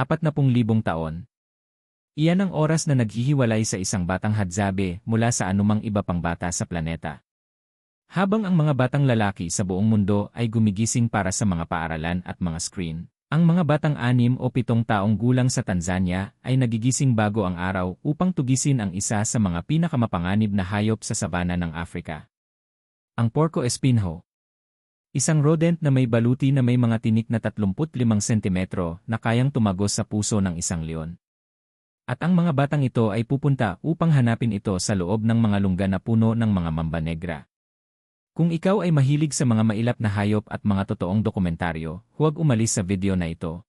40,000 taon. Iyan ang oras na naghihiwalay sa isang batang hadzabe mula sa anumang iba pang bata sa planeta. Habang ang mga batang lalaki sa buong mundo ay gumigising para sa mga paaralan at mga screen, ang mga batang 6 o 7 taong gulang sa Tanzania ay nagigising bago ang araw upang tugisin ang isa sa mga pinakamapanganib na hayop sa sabana ng Afrika. Ang Porco Espinho. Isang rodent na may baluti na may mga tinik na 35 sentimetro na kayang tumagos sa puso ng isang leon. At ang mga batang ito ay pupunta upang hanapin ito sa loob ng mga lungga na puno ng mga mamba negra. Kung ikaw ay mahilig sa mga mailap na hayop at mga totoong dokumentaryo, huwag umalis sa video na ito.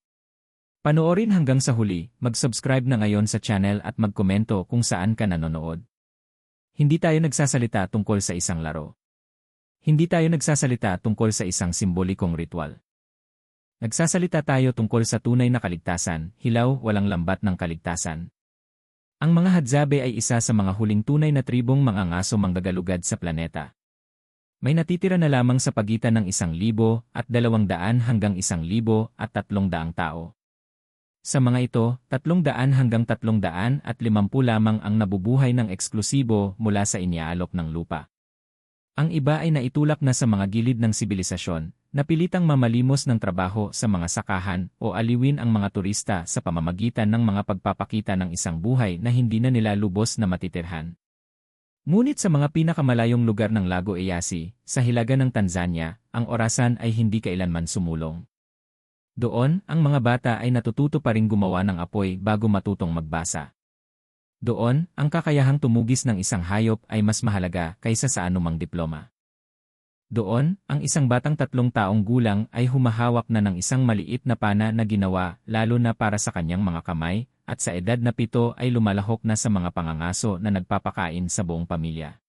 Panoorin hanggang sa huli, mag-subscribe na ngayon sa channel at magkomento kung saan ka nanonood. Hindi tayo nagsasalita tungkol sa isang laro. Hindi tayo nagsasalita tungkol sa isang simbolikong ritual. Nagsasalita tayo tungkol sa tunay na kaligtasan, hilaw, walang lambat ng kaligtasan. Ang mga hadzabe ay isa sa mga huling tunay na tribong mga ngaso manggagalugad sa planeta. May natitira na lamang sa pagitan ng 100 at 200 hanggang 100 at 300 tao. Sa mga ito, 300 hanggang 350 lamang ang nabubuhay ng eksklusibo mula sa iniaalok ng lupa. Ang iba ay naitulak na sa mga gilid ng sibilisasyon, napilitang mamalimos ng trabaho sa mga sakahan o aliwin ang mga turista sa pamamagitan ng mga pagpapakita ng isang buhay na hindi na nila lubos na matitirhan. Ngunit sa mga pinakamalayong lugar ng Lago Eyasi, sa hilaga ng Tanzania, ang orasan ay hindi kailanman sumulong. Doon, ang mga bata ay natututo pa ring gumawa ng apoy bago matutong magbasa. Doon, ang kakayahang tumugis ng isang hayop ay mas mahalaga kaysa sa anumang diploma. Doon, ang isang batang 3 taong gulang ay humahawak na ng isang maliit na pana na ginawa lalo na para sa kanyang mga kamay, at sa edad na 7 ay lumalahok na sa mga pangangaso na nagpapakain sa buong pamilya.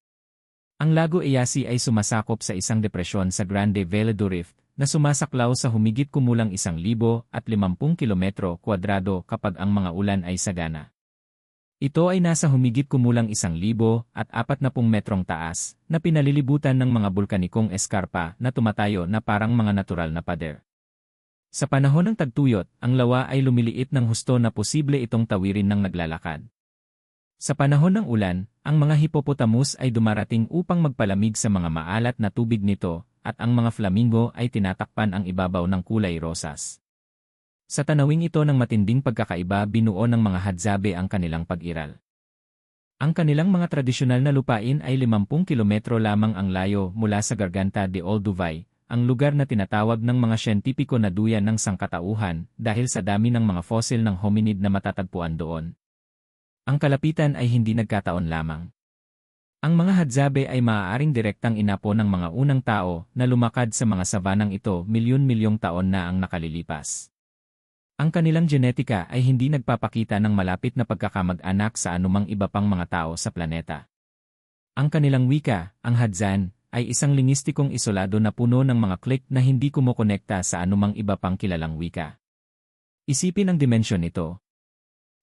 Ang Lago Eyasi ay sumasakop sa isang depresyon sa Grande Vale do Rift na sumasaklaw sa humigit kumulang 1,050 kilometro kwadrado kapag ang mga ulan ay sagana. Ito ay nasa humigit kumulang 1,040 metrong taas na pinalilibutan ng mga bulkanikong eskarpa na tumatayo na parang mga natural na pader. Sa panahon ng tagtuyot, ang lawa ay lumiliit ng husto na posible itong tawirin ng naglalakad. Sa panahon ng ulan, ang mga hippopotamus ay dumarating upang magpalamig sa mga maalat na tubig nito, at ang mga flamingo ay tinatakpan ang ibabaw ng kulay rosas. Sa tanawing ito ng matinding pagkakaiba, binuo ng mga hadzabe ang kanilang pag-iral. Ang kanilang mga tradisyonal na lupain ay 50 kilometro lamang ang layo mula sa Garganta de Olduvai, ang lugar na tinatawag ng mga siyentipiko na duyan ng sangkatauhan dahil sa dami ng mga fossil ng hominid na matatagpuan doon. Ang kalapitan ay hindi nagkataon lamang. Ang mga hadzabe ay maaaring direktang inapo ng mga unang tao na lumakad sa mga savanang ito milyon-milyong taon na ang nakalilipas. Ang kanilang genetika ay hindi nagpapakita ng malapit na pagkakamag-anak sa anumang iba pang mga tao sa planeta. Ang kanilang wika, ang Hadzan, ay isang lingistikong isolado na puno ng mga click na hindi kumokonekta sa anumang iba pang kilalang wika. Isipin ang dimensyon nito.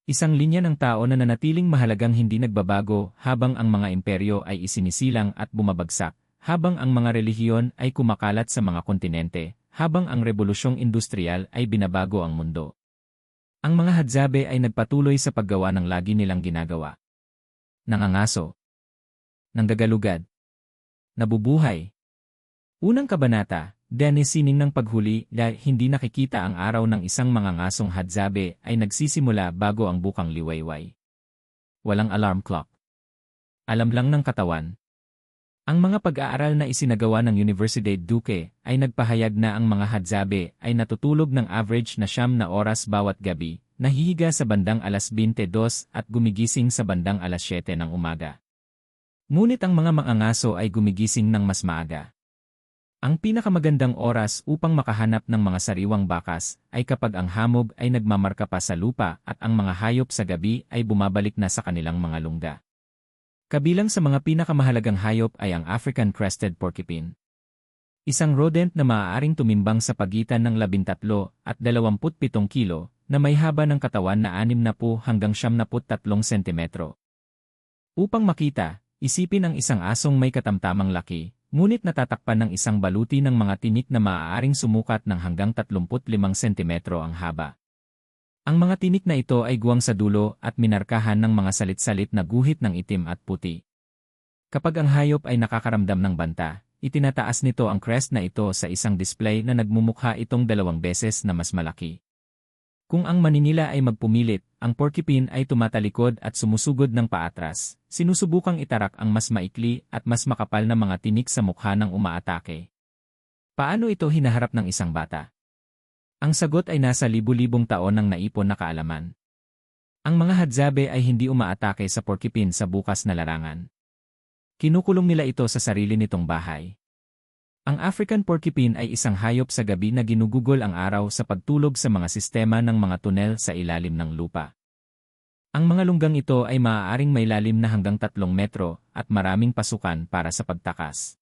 Isang linya ng tao na nanatiling mahalagang hindi nagbabago habang ang mga imperyo ay isinisilang at bumabagsak, habang ang mga relihiyon ay kumakalat sa mga kontinente, habang ang rebolusyong industrial ay binabago ang mundo. Ang mga hadzabe ay nagpatuloy sa paggawa ng lagi nilang ginagawa. Nangangaso. Nanggagalugad. Nabubuhay. Unang kabanata, Denisining ng paghuli dahil hindi nakikita ang araw ng isang mga ngasong hadzabe ay nagsisimula bago ang bukang liwayway. Walang alarm clock. Alam lang ng katawan. Ang mga pag-aaral na isinagawa ng Universidad Duque ay nagpahayag na ang mga hadzabe ay natutulog ng average na 9 na oras bawat gabi, nahihiga sa bandang 22:00 at gumigising sa bandang 7:00 ng umaga. Ngunit ang mga mangangaso ay gumigising ng mas maaga. Ang pinakamagandang oras upang makahanap ng mga sariwang bakas ay kapag ang hamog ay nagmamarka pa sa lupa at ang mga hayop sa gabi ay bumabalik na sa kanilang mga lungga. Kabilang sa mga pinakamahalagang hayop ay ang African Crested Porcupine. Isang rodent na maaaring tumimbang sa pagitan ng 13 at 27 kilo na may haba ng katawan na 60 hanggang 73 sentimetro. Upang makita, isipin ang isang asong may katamtamang laki, ngunit natatakpan ng isang baluti ng mga tinik na maaaring sumukat ng hanggang 35 sentimetro ang haba. Ang mga tinik na ito ay guwang sa dulo at minarkahan ng mga salit-salit na guhit ng itim at puti. Kapag ang hayop ay nakakaramdam ng banta, itinataas nito ang crest na ito sa isang display na nagmumukha itong 2 beses na mas malaki. Kung ang maninila ay magpumilit, ang porcupine ay tumatalikod at sumusugod ng paatras, sinusubukang itarak ang mas maikli at mas makapal na mga tinik sa mukha ng umaatake. Paano ito hinaharap ng isang bata? Ang sagot ay nasa libu-libong taon ng naipon na kaalaman. Ang mga hadzabe ay hindi umaatake sa porcupine sa bukas na larangan. Kinukulong nila ito sa sarili nitong bahay. Ang African porcupine ay isang hayop sa gabi na ginugugol ang araw sa pagtulog sa mga sistema ng mga tunel sa ilalim ng lupa. Ang mga lunggang ito ay maaaring may lalim na hanggang 3 metro at maraming pasukan para sa pagtakas.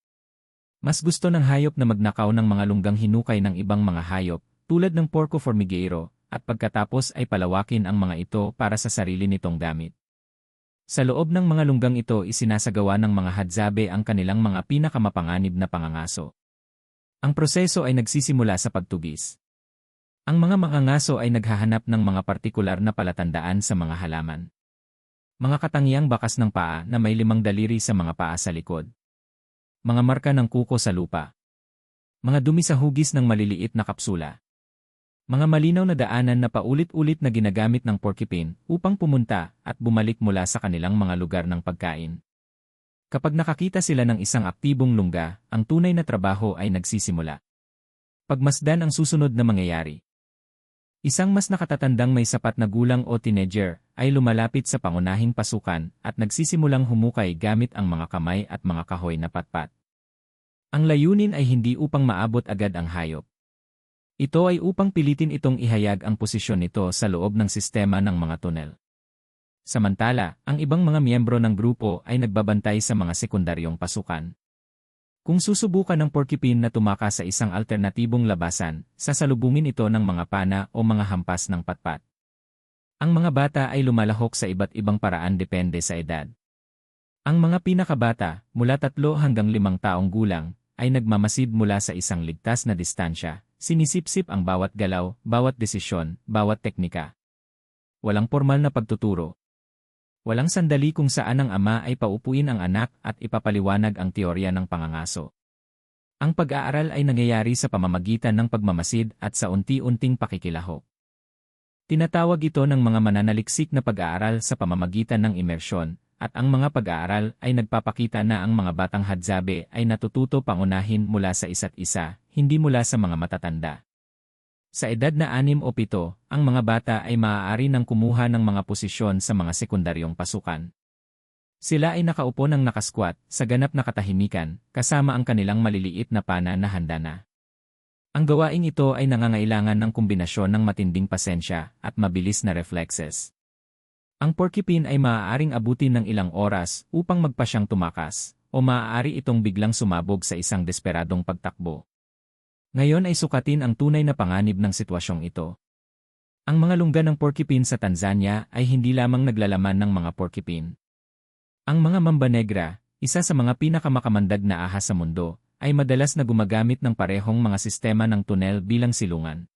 Mas gusto ng hayop na magnakaw ng mga lunggang hinukay ng ibang mga hayop, tulad ng Porco formigueiro, at pagkatapos ay palawakin ang mga ito para sa sarili nitong gamit. Sa loob ng mga lunggang ito isinasagawa ng mga hadzabe ang kanilang mga pinakamapanganib na pangangaso. Ang proseso ay nagsisimula sa pagtugis. Ang mga mangangaso ay naghahanap ng mga partikular na palatandaan sa mga halaman. Mga katangiang bakas ng paa na may 5 daliri sa mga paa sa likod. Mga marka ng kuko sa lupa. Mga dumi sa hugis ng maliliit na kapsula. Mga malinaw na daanan na paulit-ulit na ginagamit ng porcupine upang pumunta at bumalik mula sa kanilang mga lugar ng pagkain. Kapag nakakita sila ng isang aktibong lungga, ang tunay na trabaho ay nagsisimula. Pagmasdan ang susunod na mangyayari. Isang mas nakatatandang may sapat na gulang o teenager ay lumalapit sa pangunahing pasukan at nagsisimulang humukay gamit ang mga kamay at mga kahoy na patpat. Ang layunin ay hindi upang maabot agad ang hayop. Ito ay upang pilitin itong ihayag ang posisyon nito sa loob ng sistema ng mga tunel. Samantala, ang ibang mga miyembro ng grupo ay nagbabantay sa mga sekundaryong pasukan. Kung susubukan ng porcupine na tumakas sa isang alternatibong labasan, sasalubungin ito ng mga pana o mga hampas ng patpat. Ang mga bata ay lumalahok sa iba't ibang paraan depende sa edad. Ang mga pinakabata, mula 3 hanggang 5 taong gulang, ay nagmamasid mula sa isang ligtas na distansya. Sinisipsip ang bawat galaw, bawat desisyon, bawat teknika. Walang formal na pagtuturo. Walang sandali kung saan ang ama ay paupuin ang anak at ipapaliwanag ang teorya ng pangangaso. Ang pag-aaral ay nangyayari sa pamamagitan ng pagmamasid at sa unti-unting pakikilahok. Tinatawag ito ng mga mananaliksik na pag-aaral sa pamamagitan ng imersyon, at ang mga pag-aaral ay nagpapakita na ang mga batang hadzabe ay natututo pangunahin mula sa isa't isa, hindi mula sa mga matatanda. Sa edad na 6 o 7, ang mga bata ay maaari nang kumuha ng mga posisyon sa mga sekundaryong pasukan. Sila ay nakaupo ng nakasquat sa ganap na katahimikan, kasama ang kanilang maliliit na pana na handa na. Ang gawaing ito ay nangangailangan ng kombinasyon ng matinding pasensya at mabilis na reflexes. Ang porcupine ay maaaring abutin ng ilang oras upang magpasyang tumakas, o maaari itong biglang sumabog sa isang desperadong pagtakbo. Ngayon ay sukatin ang tunay na panganib ng sitwasyong ito. Ang mga lungga ng porcupine sa Tanzania ay hindi lamang naglalaman ng mga porcupine. Ang mga mamba negra, isa sa mga pinakamakamandag na ahas sa mundo, ay madalas na gumagamit ng parehong mga sistema ng tunel bilang silungan.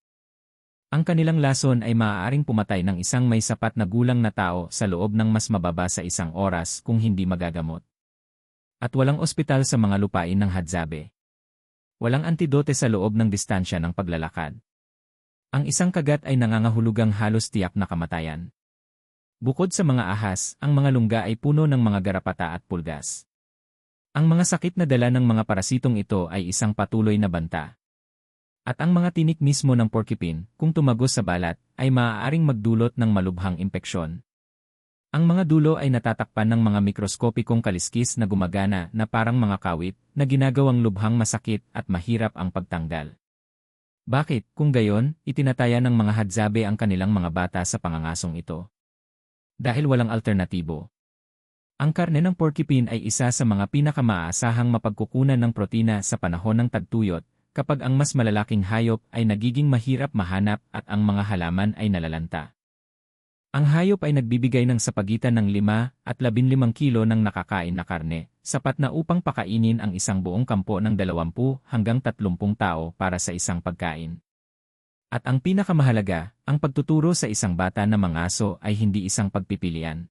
Ang kanilang lason ay maaaring pumatay ng isang may sapat na gulang na tao sa loob ng mas mababa sa 1 oras kung hindi magagamot. At walang ospital sa mga lupain ng hadzabe. Walang antidote sa loob ng distansya ng paglalakad. Ang isang kagat ay nangangahulugang halos tiyak na kamatayan. Bukod sa mga ahas, ang mga lungga ay puno ng mga garapata at pulgas. Ang mga sakit na dala ng mga parasitong ito ay isang patuloy na banta. At ang mga tinik mismo ng porcupine, kung tumagos sa balat, ay maaaring magdulot ng malubhang impeksyon. Ang mga dulo ay natatakpan ng mga mikroskopikong kaliskis na gumagana na parang mga kawit na ginagawang lubhang masakit at mahirap ang pagtanggal. Bakit, kung gayon, itinataya ng mga hadzabe ang kanilang mga bata sa pangangasong ito? Dahil walang alternatibo. Ang karne ng porcupine ay isa sa mga pinakamaasahang mapagkukunan ng protina sa panahon ng tagtuyot, kapag ang mas malalaking hayop ay nagiging mahirap mahanap at ang mga halaman ay nalalanta. Ang hayop ay nagbibigay ng sa pagitan ng 5 at 15 kilo ng nakakain na karne, sapat na upang pakainin ang isang buong kampo ng 20 hanggang 30 tao para sa isang pagkain. At ang pinakamahalaga, ang pagtuturo sa isang bata na mangaso ay hindi isang pagpipilian.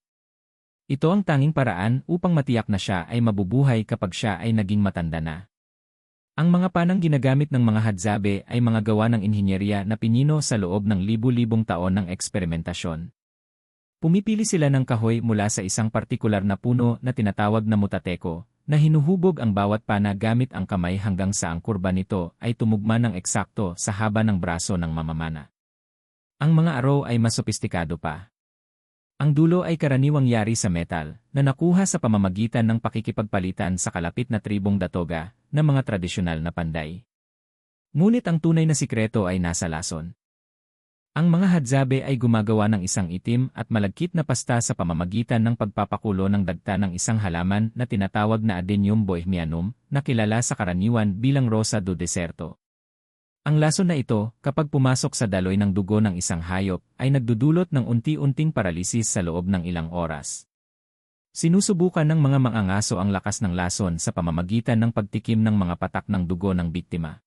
Ito ang tanging paraan upang matiyak na siya ay mabubuhay kapag siya ay naging matanda na. Ang mga panang ginagamit ng mga hadzabe ay mga gawa ng inhinyerya na pinino sa loob ng libu-libong taon ng eksperimentasyon. Pumipili sila ng kahoy mula sa isang partikular na puno na tinatawag na mutateko, na hinuhubog ang bawat pana gamit ang kamay hanggang sa ang kurba nito ay tumugma ng eksakto sa haba ng braso ng mamamana. Ang mga araw ay mas sopistikado pa. Ang dulo ay karaniwang yari sa metal, na nakuha sa pamamagitan ng pakikipagpalitan sa kalapit na tribong Datoga, na mga tradisyonal na panday. Ngunit ang tunay na sikreto ay nasa lason. Ang mga hadzabe ay gumagawa ng isang itim at malagkit na pasta sa pamamagitan ng pagpapakulo ng dagta ng isang halaman na tinatawag na Adenium bohemianum, na kilala sa karaniwan bilang Rosa do Deserto. Ang lason na ito, kapag pumasok sa daloy ng dugo ng isang hayop, ay nagdudulot ng unti-unting paralisis sa loob ng ilang oras. Sinusubukan ng mga mangangaso ang lakas ng lason sa pamamagitan ng pagtikim ng mga patak ng dugo ng biktima.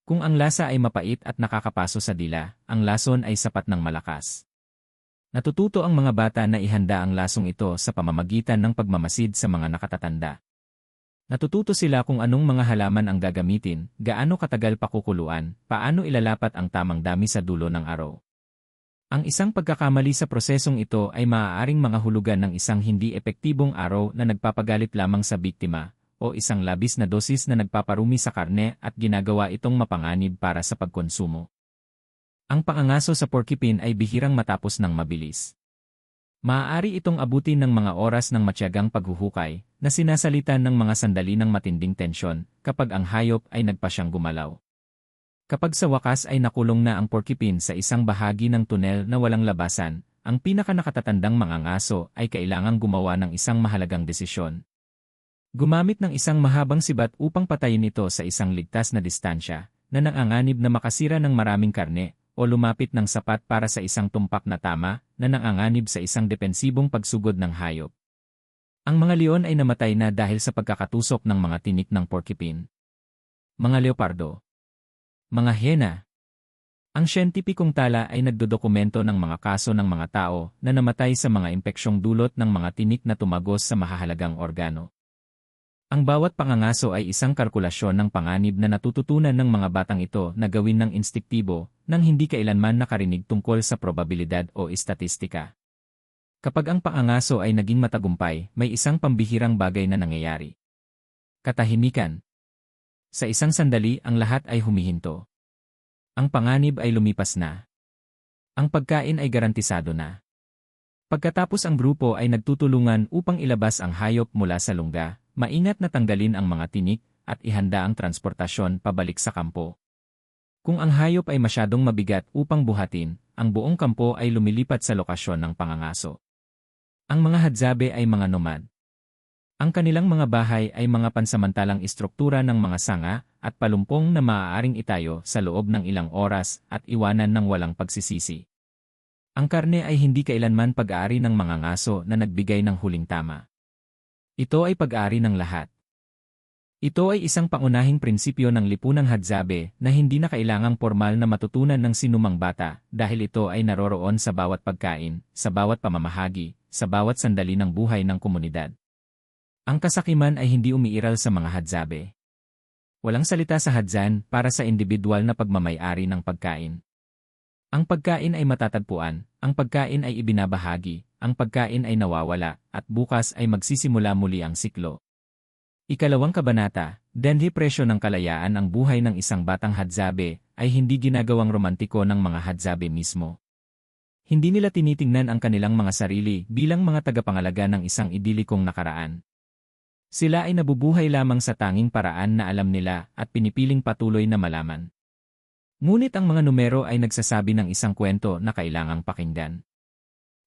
Kung ang lasa ay mapait at nakakapaso sa dila, ang lason ay sapat ng malakas. Natututo ang mga bata na ihanda ang lasong ito sa pamamagitan ng pagmamasid sa mga nakatatanda. Natututo sila kung anong mga halaman ang gagamitin, gaano katagal pakukuluan, paano ilalapat ang tamang dami sa dulo ng araw. Ang isang pagkakamali sa prosesong ito ay maaaring mangahulugan ng isang hindi epektibong araw na nagpapagalit lamang sa biktima, o isang labis na dosis na nagpaparumi sa karne at ginagawa itong mapanganib para sa pagkonsumo. Ang pangangaso sa porcupine ay bihirang matapos ng mabilis. Maaari itong abutin ng mga oras ng matiyagang paghuhukay, na sinasalitan ng mga sandali ng matinding tensyon, kapag ang hayop ay nagpasyang gumalaw. Kapag sa wakas ay nakulong na ang porcupine sa isang bahagi ng tunel na walang labasan, ang pinakanakatatandang mangangaso ay kailangang gumawa ng isang mahalagang desisyon. Gumamit ng isang mahabang sibat upang patayin ito sa isang ligtas na distansya, na nanganganib na makasira ng maraming karne, o lumapit ng sapat para sa isang tumpak na tama, na nanganganib sa isang depensibong pagsugod ng hayop. Ang mga leon ay namatay na dahil sa pagkakatusok ng mga tinik ng porcupine. Mga leopardo. Mga hyena. Ang siyentipikong tala ay nagdodokumento ng mga kaso ng mga tao na namatay sa mga impeksyong dulot ng mga tinik na tumagos sa mahahalagang organo. Ang bawat pangangaso ay isang kalkulasyon ng panganib na natututunan ng mga batang ito na gawin ng instiktibo, nang hindi kailanman nakarinig tungkol sa probabilidad o istatistika. Kapag ang pangangaso ay naging matagumpay, may isang pambihirang bagay na nangyayari. Katahimikan. Sa isang sandali, ang lahat ay humihinto. Ang panganib ay lumipas na. Ang pagkain ay garantisado na. Pagkatapos ang grupo ay nagtutulungan upang ilabas ang hayop mula sa lungga, maingat na tanggalin ang mga tinik, at ihanda ang transportasyon pabalik sa kampo. Kung ang hayop ay masyadong mabigat upang buhatin, ang buong kampo ay lumilipat sa lokasyon ng pangangaso. Ang mga hadzabe ay mga nomad. Ang kanilang mga bahay ay mga pansamantalang istruktura ng mga sanga at palumpong na maaaring itayo sa loob ng ilang oras at iwanan ng walang pagsisisi. Ang karne ay hindi kailanman pag-aari ng mga ngaso na nagbigay ng huling tama. Ito ay pag-aari ng lahat. Ito ay isang pangunahing prinsipyo ng lipunang hadzabe na hindi na kailangang formal na matutunan ng sinumang bata dahil ito ay naroroon sa bawat pagkain, sa bawat pamamahagi, sa bawat sandali ng buhay ng komunidad. Ang kasakiman ay hindi umiiral sa mga hadzabe. Walang salita sa hadzan para sa individual na pagmamay-ari ng pagkain. Ang pagkain ay matatagpuan, ang pagkain ay ibinabahagi, ang pagkain ay nawawala, at bukas ay magsisimula muli ang siklo. Ikalawang kabanata, denhi presyo ng kalayaan. Ang buhay ng isang batang hadzabe ay hindi ginagawang romantiko ng mga hadzabe mismo. Hindi nila tinitingnan ang kanilang mga sarili bilang mga tagapangalaga ng isang idilikong nakaraan. Sila ay nabubuhay lamang sa tanging paraan na alam nila at pinipiling patuloy na malaman. Ngunit ang mga numero ay nagsasabi ng isang kwento na kailangang pakinggan.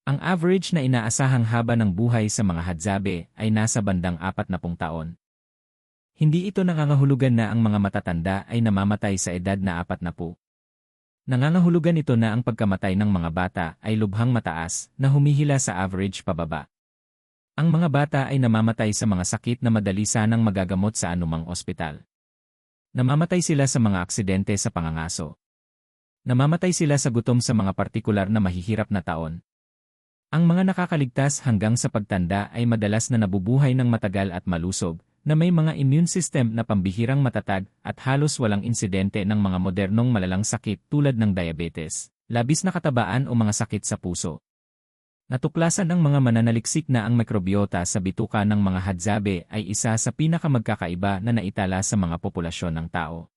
Ang average na inaasahang haba ng buhay sa mga hadzabe ay nasa bandang 40 taon. Hindi ito nangangahulugan na ang mga matatanda ay namamatay sa edad na 40. Nangangahulugan ito na ang pagkamatay ng mga bata ay lubhang mataas na humihila sa average pababa. Ang mga bata ay namamatay sa mga sakit na madali sanang magagamot sa anumang ospital. Namamatay sila sa mga aksidente sa pangangaso. Namamatay sila sa gutom sa mga partikular na mahihirap na taon. Ang mga nakakaligtas hanggang sa pagtanda ay madalas na nabubuhay ng matagal at malusog, na may mga immune system na pambihirang matatag at halos walang insidente ng mga modernong malalang sakit tulad ng diabetes, labis na katabaan o mga sakit sa puso. Natuklasan ng mga mananaliksik na ang mikrobiota sa bituka ng mga hadzabe ay isa sa pinakamagkakaiba na naitala sa mga populasyon ng tao.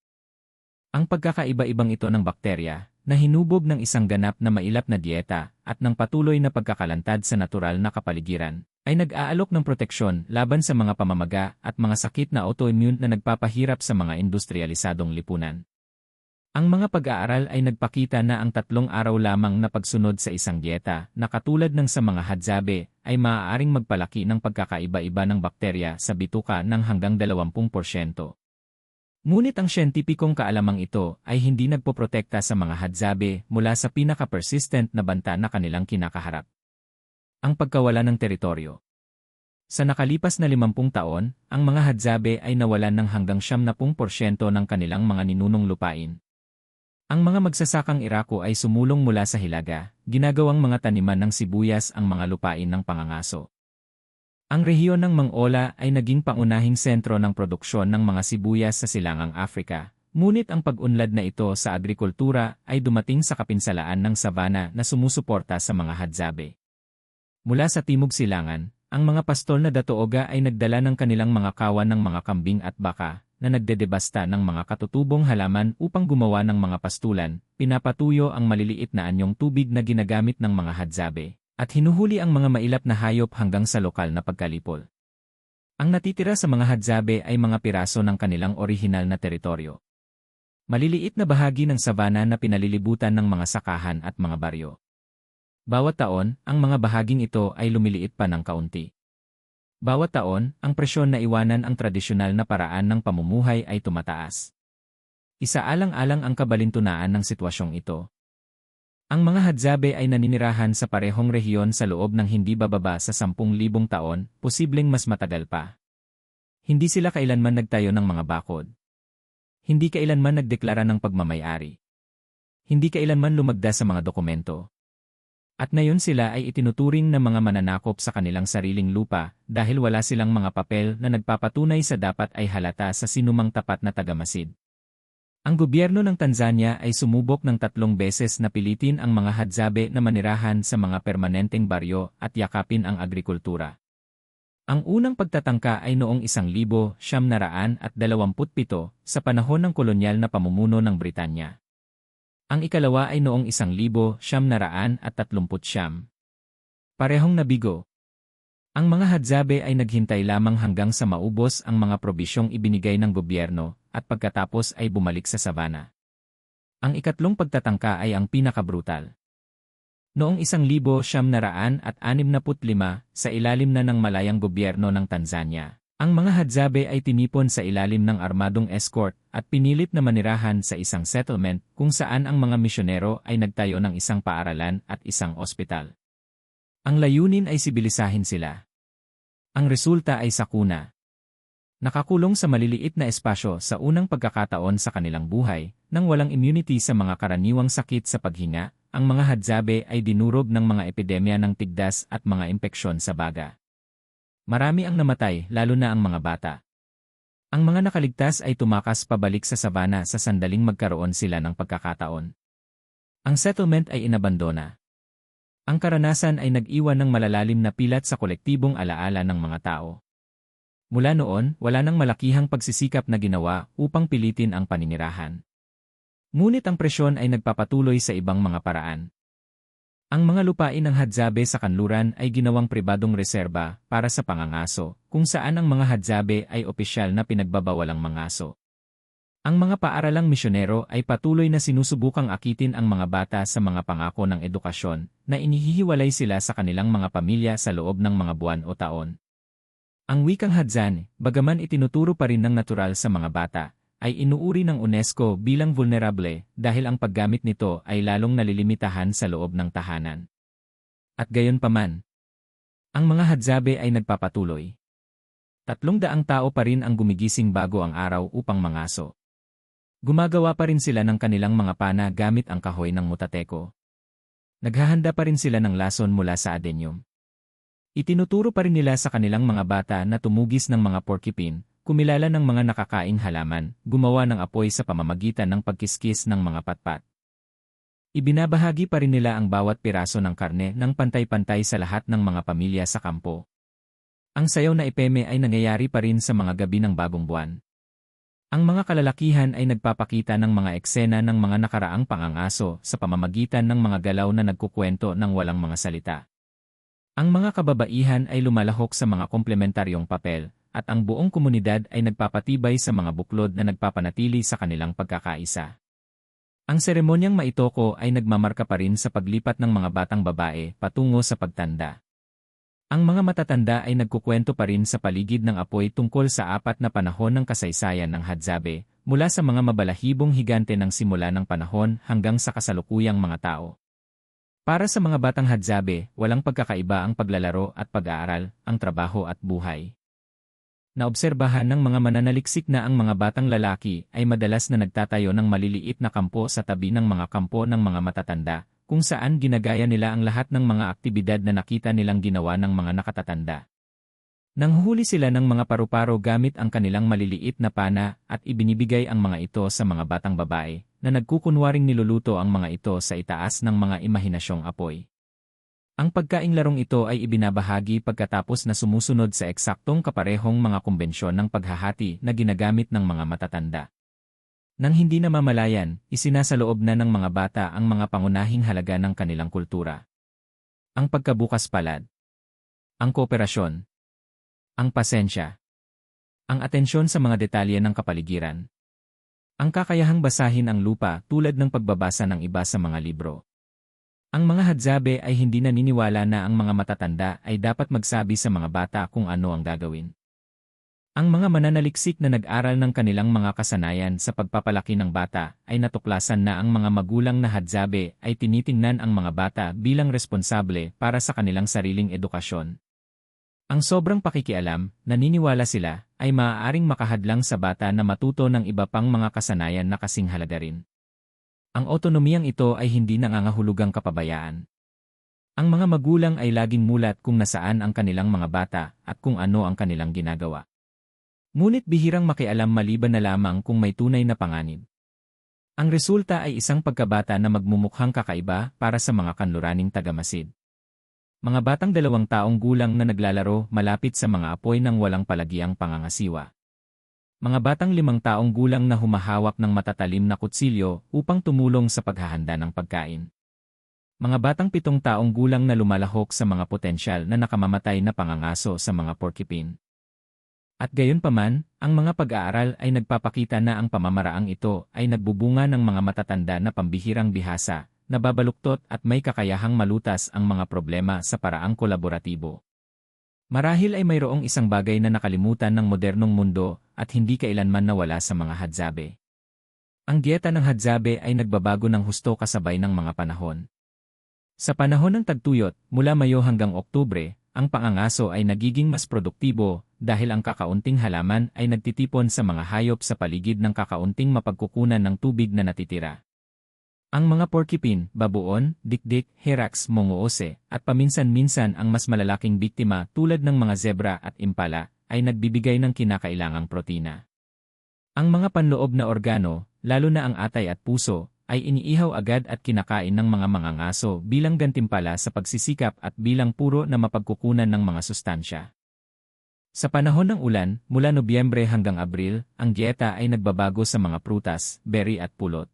Ang pagkakaiba-ibang ito ng bakterya, na hinubog ng isang ganap na mailap na dieta at ng patuloy na pagkakalantad sa natural na kapaligiran, ay nag-aalok ng proteksyon laban sa mga pamamaga at mga sakit na autoimmune na nagpapahirap sa mga industrialisadong lipunan. Ang mga pag-aaral ay nagpakita na ang 3 araw lamang na pagsunod sa isang dieta na katulad ng sa mga hadzabe ay maaaring magpalaki ng pagkakaiba-iba ng bakterya sa bituka ng hanggang 20%. Ngunit ang siyentipikong kaalamang ito ay hindi nagpoprotekta sa mga hadzabe mula sa pinaka-persistent na banta na kanilang kinakaharap. Ang pagkawala ng teritoryo. Sa nakalipas na 50 taon, ang mga hadzabe ay nawalan ng hanggang 70% ng kanilang mga ninunong lupain. Ang mga magsasakang Irako ay sumulong mula sa hilaga, ginagawang mga taniman ng sibuyas ang mga lupain ng pangangaso. Ang rehiyon ng Mangola ay naging pangunahing sentro ng produksyon ng mga sibuyas sa silangang Afrika, ngunit ang pag-unlad na ito sa agrikultura ay dumating sa kapinsalaan ng savanna na sumusuporta sa mga hadzabe. Mula sa Timog Silangan, ang mga pastol na Datooga ay nagdala ng kanilang mga kawan ng mga kambing at baka, na nagdedebasta ng mga katutubong halaman upang gumawa ng mga pastulan, pinapatuyo ang maliliit na anyong tubig na ginagamit ng mga hadzabe, at hinuhuli ang mga mailap na hayop hanggang sa lokal na pagkalipol. Ang natitira sa mga hadzabe ay mga piraso ng kanilang orihinal na teritoryo. Maliliit na bahagi ng savanna na pinalilibutan ng mga sakahan at mga baryo. Bawat taon, ang mga bahaging ito ay lumiliit pa ng kaunti. Bawat taon, ang presyon na iwanan ang tradisyonal na paraan ng pamumuhay ay tumataas. Isaalang-alang ang kabalintunaan ng sitwasyong ito. Ang mga hadzabe ay naninirahan sa parehong rehiyon sa loob ng hindi bababa sa 10,000 taon, posibleng mas matagal pa. Hindi sila kailanman nagtayo ng mga bakod. Hindi kailanman nagdeklara ng pagmamay-ari. Hindi kailanman lumagda sa mga dokumento. At ngayon sila ay itinuturing na mga mananakop sa kanilang sariling lupa dahil wala silang mga papel na nagpapatunay sa dapat ay halata sa sinumang tapat na tagamasid. Ang gobyerno ng Tanzania ay sumubok ng 3 beses na pilitin ang mga hadzabe na manirahan sa mga permanenteng baryo at yakapin ang agrikultura. Ang unang pagtatangka ay noong 1927 sa panahon ng kolonyal na pamumuno ng Britanya. Ang ikalawa ay noong 1939. Parehong nabigo. Ang mga hadzabe ay naghintay lamang hanggang sa maubos ang mga probisyong ibinigay ng gobyerno at pagkatapos ay bumalik sa savanna. Ang ikatlong pagtatangka ay ang pinakabrutal. Noong 1965 sa ilalim na ng malayang gobyerno ng Tanzania, ang mga hadzabe ay tinipon sa ilalim ng armadong escort at pinilit na manirahan sa isang settlement kung saan ang mga misyonero ay nagtayo ng isang paaralan at isang ospital. Ang layunin ay sibilisahin sila. Ang resulta ay sakuna. Nakakulong sa maliliit na espasyo sa unang pagkakataon sa kanilang buhay, nang walang immunity sa mga karaniwang sakit sa paghinga, ang mga hadzabe ay dinurog ng mga epidemya ng tigdas at mga impeksyon sa baga. Marami ang namatay, lalo na ang mga bata. Ang mga nakaligtas ay tumakas pabalik sa savanna sa sandaling magkaroon sila ng pagkakataon. Ang settlement ay inabandona. Ang karanasan ay nag-iwan ng malalalim na pilat sa kolektibong alaala ng mga tao. Mula noon, wala nang malakihang pagsisikap na ginawa upang pilitin ang paninirahan. Ngunit ang presyon ay nagpapatuloy sa ibang mga paraan. Ang mga lupain ng hadzabe sa kanluran ay ginawang pribadong reserba para sa pangangaso, kung saan ang mga hadzabe ay opisyal na pinagbabawalang mangaso. Ang mga paaralang misyonero ay patuloy na sinusubukang akitin ang mga bata sa mga pangako ng edukasyon, na inihihiwalay sila sa kanilang mga pamilya sa loob ng mga buwan o taon. Ang wikang Hadzane, bagaman itinuturo pa rin ng natural sa mga bata, ay inuuri ng UNESCO bilang vulnerable dahil ang paggamit nito ay lalong nalilimitahan sa loob ng tahanan. At gayon paman, ang mga hadzabe ay nagpapatuloy. 300 tao pa rin ang gumigising bago ang araw upang mangaso. Gumagawa pa rin sila ng kanilang mga pana gamit ang kahoy ng mutateko. Naghahanda pa rin sila ng lason mula sa adenyum. Itinuturo pa rin nila sa kanilang mga bata na tumugis ng mga porcupine, kumilala ng mga nakakaing halaman, gumawa ng apoy sa pamamagitan ng pagkiskis ng mga patpat. Ibinabahagi pa rin nila ang bawat piraso ng karne ng pantay-pantay sa lahat ng mga pamilya sa kampo. Ang sayaw na ipeme ay nangyayari pa rin sa mga gabi ng bagong buwan. Ang mga kalalakihan ay nagpapakita ng mga eksena ng mga nakaraang pangangaso sa pamamagitan ng mga galaw na nagkukwento ng walang mga salita. Ang mga kababaihan ay lumalahok sa mga komplementaryong papel, at ang buong komunidad ay nagpapatibay sa mga buklod na nagpapanatili sa kanilang pagkakaisa. Ang seremonyang maitoko ay nagmamarka pa rin sa paglipat ng mga batang babae patungo sa pagtanda. Ang mga matatanda ay nagkukwento pa rin sa paligid ng apoy tungkol sa 4 na panahon ng kasaysayan ng Hadzabe, mula sa mga mabalahibong higante ng simula ng panahon hanggang sa kasalukuyang mga tao. Para sa mga batang Hadzabe, walang pagkakaiba ang paglalaro at pag-aaral, ang trabaho at buhay. Naobserbahan ng mga mananaliksik na ang mga batang lalaki ay madalas na nagtatayo ng maliliit na kampo sa tabi ng mga kampo ng mga matatanda, kung saan ginagaya nila ang lahat ng mga aktibidad na nakita nilang ginawa ng mga nakatatanda. Nanghuhuli sila ng mga paru-paro gamit ang kanilang maliliit na pana at ibinibigay ang mga ito sa mga batang babae na nagkukunwaring niluluto ang mga ito sa itaas ng mga imahinasyong apoy. Ang pagkaing larong ito ay ibinabahagi pagkatapos na sumusunod sa eksaktong kaparehong mga kumbensyon ng paghahati na ginagamit ng mga matatanda. Nang hindi namamalayan, isinasaloob na ng mga bata ang mga pangunahing halaga ng kanilang kultura. Ang pagkabukas palad, ang kooperasyon, ang pasensya, ang atensyon sa mga detalye ng kapaligiran, ang kakayahang basahin ang lupa tulad ng pagbabasa ng iba sa mga libro. Ang mga Hadzabe ay hindi naniniwala na ang mga matatanda ay dapat magsabi sa mga bata kung ano ang gagawin. Ang mga mananaliksik na nag-aral ng kanilang mga kasanayan sa pagpapalaki ng bata ay natuklasan na ang mga magulang na Hadzabe ay tinitingnan ang mga bata bilang responsable para sa kanilang sariling edukasyon. Ang sobrang pakikialam, naniniwala sila, ay maaaring makahadlang sa bata na matuto ng iba pang mga kasanayan na kasing halaga rin. Ang otonomiyang ito ay hindi nangangahulugang kapabayaan. Ang mga magulang ay laging mulat kung nasaan ang kanilang mga bata at kung ano ang kanilang ginagawa. Ngunit bihirang makialam maliban na lamang kung may tunay na panganib. Ang resulta ay isang pagkabata na magmumukhang kakaiba para sa mga kanluraning tagamasid. Mga batang 2 taong gulang na naglalaro malapit sa mga apoy ng walang palagiang pangangasiwa. Mga batang 5 taong gulang na humahawak ng matatalim na kutsilyo upang tumulong sa paghahanda ng pagkain. Mga batang 7 taong gulang na lumalahok sa mga potensyal na nakamamatay na pangangaso sa mga porcupine. At gayunpaman, ang mga pag-aaral ay nagpapakita na ang pamamaraang ito ay nagbubunga ng mga matatanda na pambihirang bihasa, nababaluktot at may kakayahang malutas ang mga problema sa paraang kolaboratibo. Marahil ay mayroong isang bagay na nakalimutan ng modernong mundo at hindi kailanman nawala sa mga Hadzabe. Ang dieta ng Hadzabe ay nagbabago ng husto kasabay ng mga panahon. Sa panahon ng tagtuyot, mula Mayo hanggang Oktubre, ang pangangaso ay nagiging mas produktibo dahil ang kakaunting halaman ay nagtitipon sa mga hayop sa paligid ng kakaunting mapagkukunan ng tubig na natitira. Ang mga porcupine, babuon, dikdik, hyrax, mongoose, at paminsan-minsan ang mas malalaking biktima tulad ng mga zebra at impala ay nagbibigay ng kinakailangang protina. Ang mga panloob na organo, lalo na ang atay at puso, ay iniihaw agad at kinakain ng mga mangangaso bilang gantimpala sa pagsisikap at bilang puro na mapagkukunan ng mga sustansya. Sa panahon ng ulan, mula Nobyembre hanggang Abril, ang dieta ay nagbabago sa mga prutas, berry at pulot.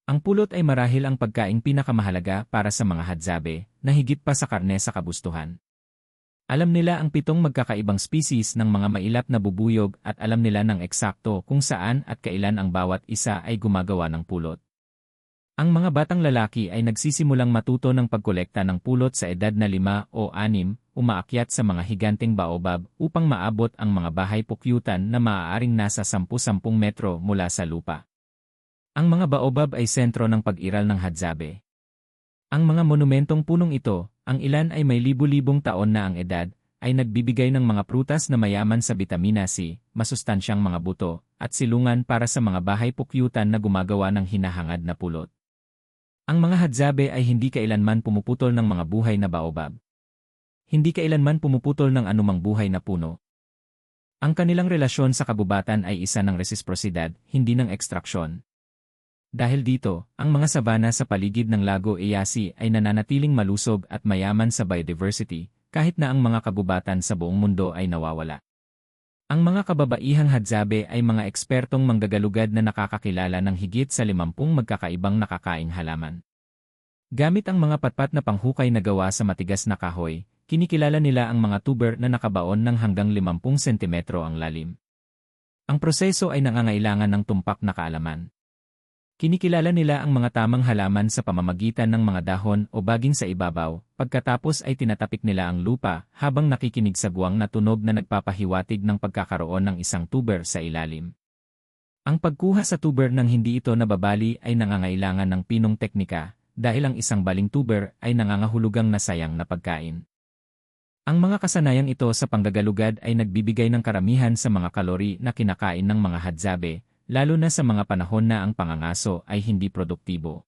Ang pulot ay marahil ang pagkaing pinakamahalaga para sa mga Hadzabe, na higit pa sa karne sa kabustuhan. Alam nila ang 7 magkakaibang species ng mga mailap na bubuyog at alam nila ng eksakto kung saan at kailan ang bawat isa ay gumagawa ng pulot. Ang mga batang lalaki ay nagsisimulang matuto ng pagkolekta ng pulot sa edad na 5 o 6, umaakyat sa mga higanteng baobab upang maabot ang mga bahay pukyutan na maaaring nasa 10-10 metro mula sa lupa. Ang mga baobab ay sentro ng pag-iral ng Hadzabe. Ang mga monumentong punong ito, ang ilan ay may libu-libong taon na ang edad, ay nagbibigay ng mga prutas na mayaman sa bitamina C, masustansyang mga buto, at silungan para sa mga bahay pukyutan na gumagawa ng hinahangad na pulot. Ang mga hadzabe ay hindi kailanman pumuputol ng mga buhay na baobab. Hindi kailanman pumuputol ng anumang buhay na puno. Ang kanilang relasyon sa kabubatan ay isa ng resiprosidad, hindi ng ekstraksyon. Dahil dito, ang mga sabana sa paligid ng Lago Eyasi ay nananatiling malusog at mayaman sa biodiversity, kahit na ang mga kabubatan sa buong mundo ay nawawala. Ang mga kababaihang hadzabe ay mga ekspertong manggagalugad na nakakakilala ng higit sa 50 magkakaibang nakakaing halaman. Gamit ang mga patpat na panghukay na gawa sa matigas na kahoy, kinikilala nila ang mga tuber na nakabaon ng hanggang 50 sentimetro ang lalim. Ang proseso ay nangangailangan ng tumpak na kaalaman. Kinikilala nila ang mga tamang halaman sa pamamagitan ng mga dahon o baging sa ibabaw, pagkatapos ay tinatapik nila ang lupa habang nakikinig sa guwang na tunog na nagpapahiwatig ng pagkakaroon ng isang tuber sa ilalim. Ang pagkuha sa tuber nang hindi ito nababali ay nangangailangan ng pinong teknika, dahil ang isang baling tuber ay nangangahulugang nasayang na pagkain. Ang mga kasanayang ito sa panggagalugad ay nagbibigay ng karamihan sa mga kalori na kinakain ng mga hadzabe, lalo na sa mga panahon na ang pangangaso ay hindi produktibo.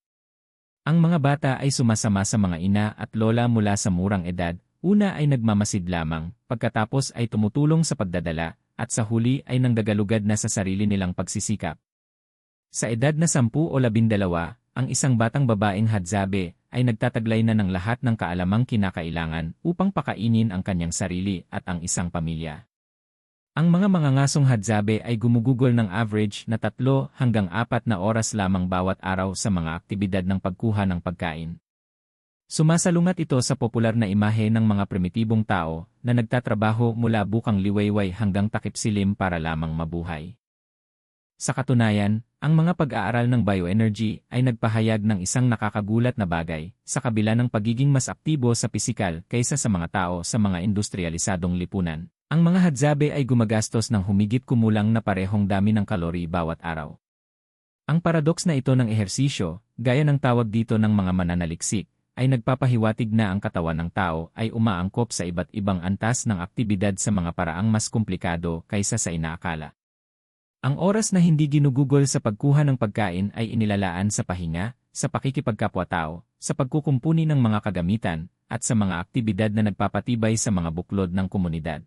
Ang mga bata ay sumasama sa mga ina at lola mula sa murang edad, una ay nagmamasid lamang, pagkatapos ay tumutulong sa pagdadala, at sa huli ay nanggagalugad na sa sarili nilang pagsisikap. Sa edad na 10 o 12, ang isang batang babaeng hadzabe ay nagtataglay na ng lahat ng kaalamang kinakailangan upang pakainin ang kanyang sarili at ang isang pamilya. Ang mga mangangasong hadzabe ay gumugugol ng average na 3 hanggang 4 na oras lamang bawat araw sa mga aktibidad ng pagkuha ng pagkain. Sumasalungat ito sa popular na imahe ng mga primitibong tao na nagtatrabaho mula bukang liwayway hanggang takip silim para lamang mabuhay. Sa katunayan, ang mga pag-aaral ng bioenergy ay nagpahayag ng isang nakakagulat na bagay sa kabila ng pagiging mas aktibo sa pisikal kaysa sa mga tao sa mga industrialisadong lipunan. Ang mga hadzabe ay gumagastos ng humigit kumulang na parehong dami ng kalori bawat araw. Ang paradoks na ito ng ehersisyo, gaya ng tawag dito ng mga mananaliksik, ay nagpapahiwatig na ang katawan ng tao ay umaangkop sa iba't ibang antas ng aktibidad sa mga paraang mas komplikado kaysa sa inaakala. Ang oras na hindi ginugugol sa pagkuha ng pagkain ay inilalaan sa pahinga, sa pakikipagkapwa-tao, sa pagkukumpuni ng mga kagamitan, at sa mga aktibidad na nagpapatibay sa mga buklod ng komunidad.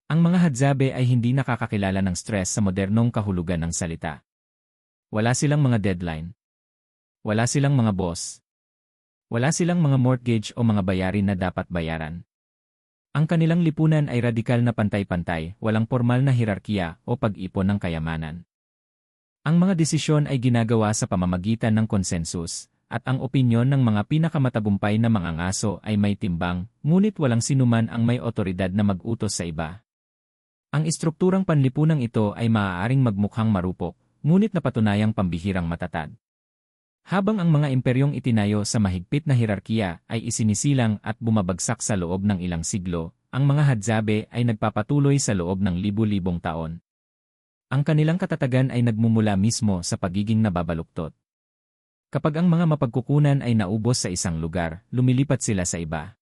Ang mga hadzabe ay hindi nakakakilala ng stress sa modernong kahulugan ng salita. Wala silang mga deadline. Wala silang mga boss. Wala silang mga mortgage o mga bayarin na dapat bayaran. Ang kanilang lipunan ay radikal na pantay-pantay, walang formal na hierarkiya o pag-ipon ng kayamanan. Ang mga desisyon ay ginagawa sa pamamagitan ng konsensus, at ang opinyon ng mga pinakamatagumpay na mga ngaso ay may timbang, ngunit walang sinuman ang may otoridad na mag-utos sa iba. Ang istrukturang panlipunang ito ay maaaring magmukhang marupok, ngunit napatunayang pambihirang matatag. Habang ang mga imperyong itinayo sa mahigpit na hierarkiya ay isinisilang at bumabagsak sa loob ng ilang siglo, ang mga hadzabe ay nagpapatuloy sa loob ng libu-libong taon. Ang kanilang katatagan ay nagmumula mismo sa pagiging nababaluktot. Kapag ang mga mapagkukunan ay naubos sa isang lugar, lumilipat sila sa iba.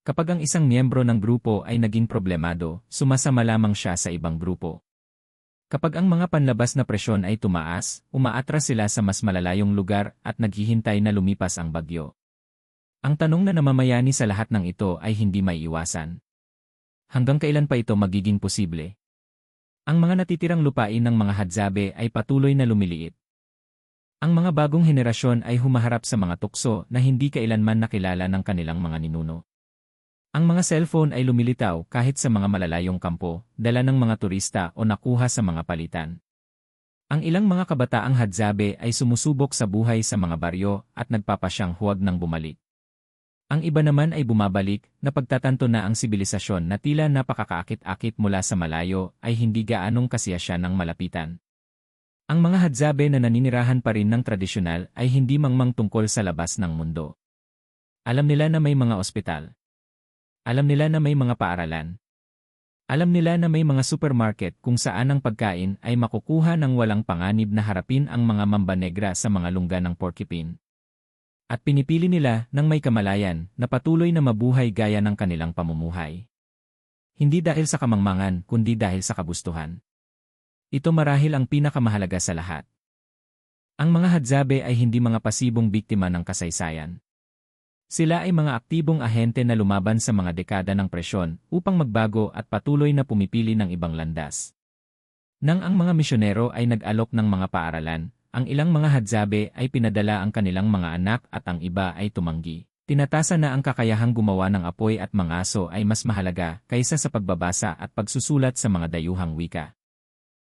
Kapag ang isang miyembro ng grupo ay naging problemado, sumasama lamang siya sa ibang grupo. Kapag ang mga panlabas na presyon ay tumaas, umaatras sila sa mas malalayong lugar at naghihintay na lumipas ang bagyo. Ang tanong na namamayani sa lahat ng ito ay hindi may iwasan. Hanggang kailan pa ito magiging posible? Ang mga natitirang lupain ng mga hadzabe ay patuloy na lumiliit. Ang mga bagong henerasyon ay humaharap sa mga tukso na hindi kailanman nakilala ng kanilang mga ninuno. Ang mga cellphone ay lumilitaw kahit sa mga malalayong kampo, dala ng mga turista o nakuha sa mga palitan. Ang ilang mga kabataang hadzabe ay sumusubok sa buhay sa mga baryo at nagpapasyang huwag nang bumalik. Ang iba naman ay bumabalik, na pagtatanto na ang sibilisasyon na tila napakakaakit-akit mula sa malayo ay hindi gaanong kasiyasya ng malapitan. Ang mga hadzabe na naninirahan pa rin ng tradisyonal ay hindi mangmang tungkol sa labas ng mundo. Alam nila na may mga ospital. Alam nila na may mga paaralan. Alam nila na may mga supermarket kung saan ang pagkain ay makukuha ng walang panganib na harapin ang mga mambanegra sa mga lungga ng Porcupine. At pinipili nila ng may kamalayan na patuloy na mabuhay gaya ng kanilang pamumuhay. Hindi dahil sa kamangmangan kundi dahil sa kagustuhan. Ito marahil ang pinakamahalaga sa lahat. Ang mga Hadzabe ay hindi mga pasibong biktima ng kasaysayan. Sila ay mga aktibong ahente na lumaban sa mga dekada ng presyon upang magbago at patuloy na pumipili ng ibang landas. Nang ang mga misyonero ay nag-alok ng mga paaralan, ang ilang mga Hadzabe ay pinadala ang kanilang mga anak at ang iba ay tumanggi. Tinatasa na ang kakayahang gumawa ng apoy at mangaso ay mas mahalaga kaysa sa pagbabasa at pagsusulat sa mga dayuhang wika.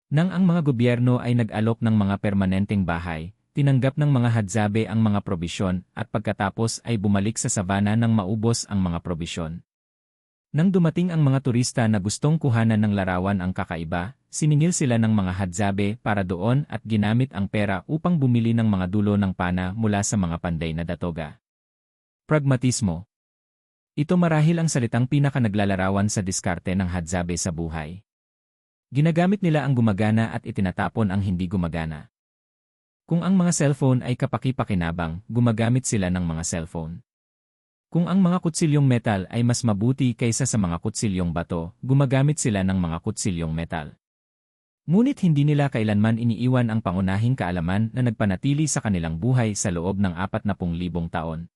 Nang ang mga gobyerno ay nag-alok ng mga permanenteng bahay, tinanggap ng mga Hadzabe ang mga probisyon at pagkatapos ay bumalik sa sabana nang maubos ang mga probisyon. Nang dumating ang mga turista na gustong kuhanan ng larawan ang kakaiba, siningil sila ng mga Hadzabe para doon at ginamit ang pera upang bumili ng mga dulo ng pana mula sa mga panday na datoga. Pragmatismo. Ito marahil ang salitang pinakanaglalarawan sa diskarte ng Hadzabe sa buhay. Ginagamit nila ang gumagana at itinatapon ang hindi gumagana. Kung ang mga cellphone ay kapaki-pakinabang, gumagamit sila ng mga cellphone. Kung ang mga kutsilyong metal ay mas mabuti kaysa sa mga kutsilyong bato, gumagamit sila ng mga kutsilyong metal. Ngunit hindi nila kailanman iniiwan ang pangunahing kaalaman na nagpanatili sa kanilang buhay sa loob ng 40,000 taon.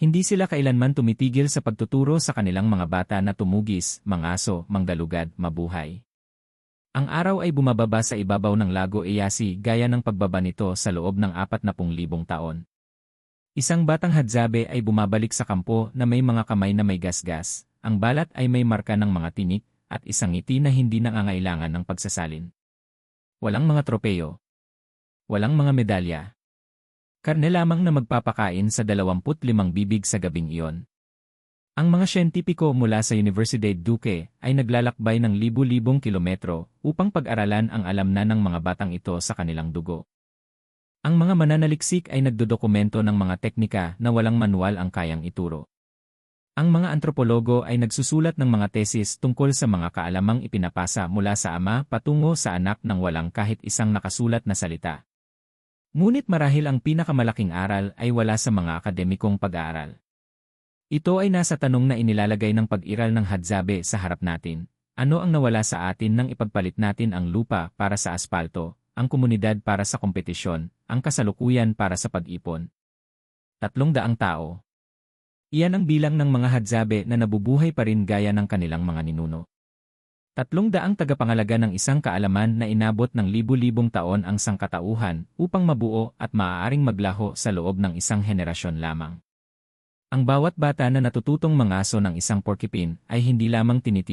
Hindi sila kailanman tumitigil sa pagtuturo sa kanilang mga bata na tumugis, mangaso, manggalugad, mabuhay. Ang araw ay bumababa sa ibabaw ng Lago Eyasi gaya ng pagbaba nito sa loob ng 40,000 taon. Isang batang Hadzabe ay bumabalik sa kampo na may mga kamay na may gasgas, ang balat ay may marka ng mga tinik, at isang ngiti na hindi nangangailangan ng pagsasalin. Walang mga tropeyo. Walang mga medalya. Karne lamang na magpapakain sa 25 bibig sa gabing iyon. Ang mga siyentipiko mula sa Universidad Duque ay naglalakbay ng libu-libong kilometro upang pag-aralan ang alam na ng mga batang ito sa kanilang dugo. Ang mga mananaliksik ay nagdodokumento ng mga teknika na walang manual ang kayang ituro. Ang mga antropologo ay nagsusulat ng mga tesis tungkol sa mga kaalamang ipinapasa mula sa ama patungo sa anak nang walang kahit isang nakasulat na salita. Ngunit marahil ang pinakamalaking aral ay wala sa mga akademikong pag-aaral. Ito ay nasa tanong na inilalagay ng pag-iral ng Hadzabe sa harap natin. Ano ang nawala sa atin nang ipagpalit natin ang lupa para sa aspalto, ang komunidad para sa kompetisyon, ang kasalukuyan para sa pag-ipon? 300 tao. Iyan ang bilang ng mga Hadzabe na nabubuhay pa rin gaya ng kanilang mga ninuno. 300 tagapangalaga ng isang kaalaman na inabot ng libu-libong taon ang sangkatauhan upang mabuo at maaaring maglaho sa loob ng isang henerasyon lamang. Ang bawat bata na natututong mangaso ng isang porcupine ay hindi lamang tinitiyak